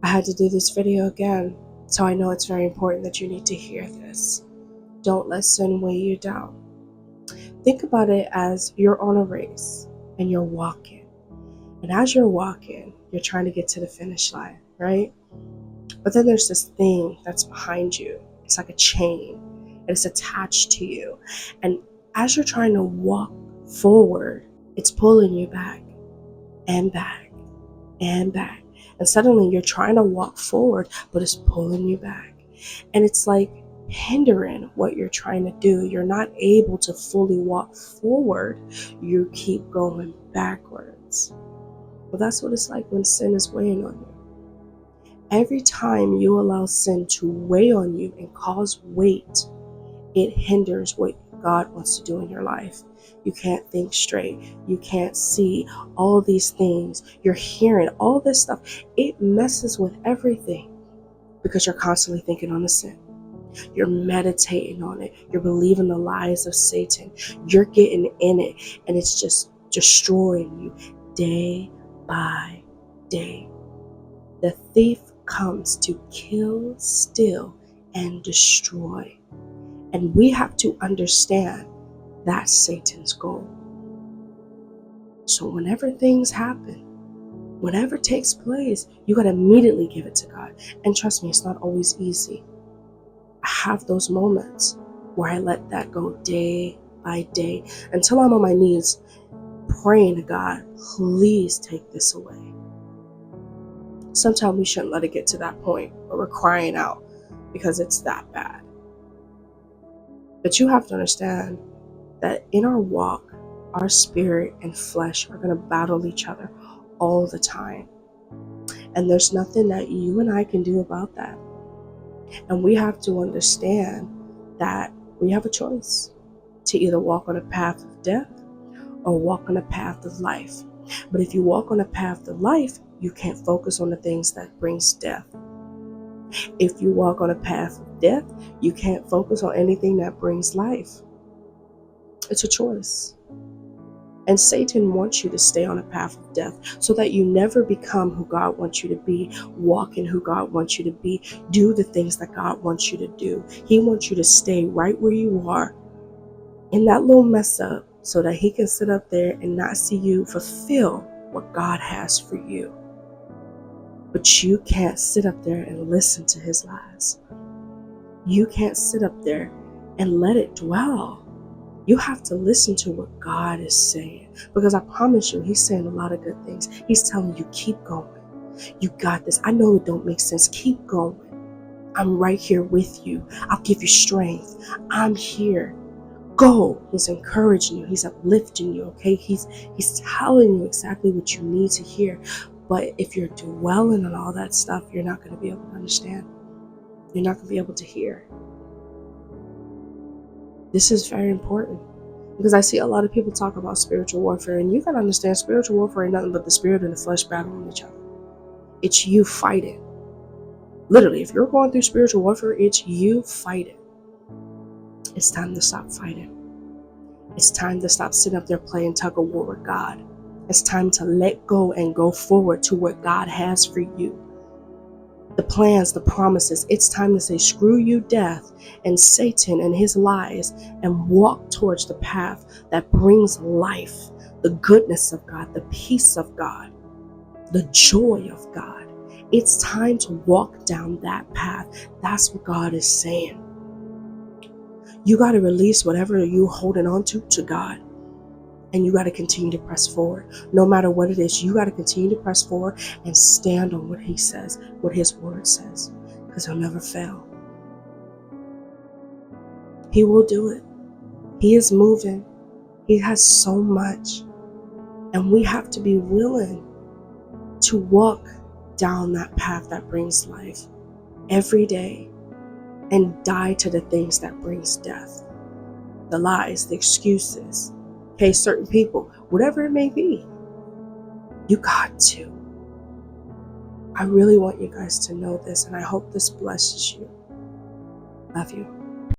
I had to do this video again, so I know it's very important that you need to hear this. Don't let sin weigh you down. Think about it as you're on a race and you're walking. And as you're walking, you're trying to get to the finish line, right? But then there's this thing that's behind you. It's like a chain, and it's attached to you. And as you're trying to walk forward, it's pulling you back and back and back. And suddenly you're trying to walk forward, but it's pulling you back. And it's like hindering what you're trying to do. You're not able to fully walk forward. You keep going backwards. Well, that's what it's like when sin is weighing on you. Every time you allow sin to weigh on you and cause weight, it hinders what God wants to do in your life. You can't think straight. You can't see all these things. You're hearing all this stuff. It messes with everything because you're constantly thinking on the sin. You're meditating on it. You're believing the lies of Satan. You're getting in it, and it's just destroying you day by day. The thief comes to kill, steal, and destroy. And we have to understand that's Satan's goal. So whenever things happen, whatever takes place, you got to immediately give it to God. And trust me, it's not always easy. I have those moments where I let that go day by day until I'm on my knees praying to God, please take this away. Sometimes we shouldn't let it get to that point where we're crying out because it's that bad. But you have to understand that in our walk, our spirit and flesh are going to battle each other all the time. And there's nothing that you and I can do about that. And we have to understand that we have a choice to either walk on a path of death or walk on a path of life. But if you walk on a path of life, you can't focus on the things that brings death. If you walk on a path of death, you can't focus on anything that brings life. It's a choice. And Satan wants you to stay on a path of death so that you never become who God wants you to be, walk in who God wants you to be, do the things that God wants you to do. He wants you to stay right where you are in that little mess up so that he can sit up there and not see you fulfill what God has for you. But you can't sit up there and listen to his lies. You can't sit up there and let it dwell. You have to listen to what God is saying, because I promise you, he's saying a lot of good things. He's telling you, keep going. You got this. I know it don't make sense. Keep going. I'm right here with you. I'll give you strength. I'm here. Go. He's encouraging you. He's uplifting you, okay? He's telling you exactly what you need to hear. But if you're dwelling on all that stuff, you're not going to be able to understand. You're not going to be able to hear. This is very important because I see a lot of people talk about spiritual warfare, and you got to understand spiritual warfare ain't nothing but the spirit and the flesh battling each other. It's you fighting. Literally, if you're going through spiritual warfare, it's you fighting. It's time to stop fighting. It's time to stop sitting up there playing tug of war with God. It's time to let go and go forward to what God has for you. The plans, the promises. It's time to say, screw you, death, and Satan and his lies, and walk towards the path that brings life, the goodness of God, the peace of God, the joy of God. It's time to walk down that path. That's what God is saying. You got to release whatever you're holding on to God. And you got to continue to press forward. No matter what it is, you got to continue to press forward and stand on what he says, what his word says, because he'll never fail. He will do it. He is moving. He has so much. And we have to be willing to walk down that path that brings life every day and die to the things that brings death. The lies, the excuses. Okay, certain people, whatever it may be, you got to. I really want you guys to know this, and I hope this blesses you. Love you.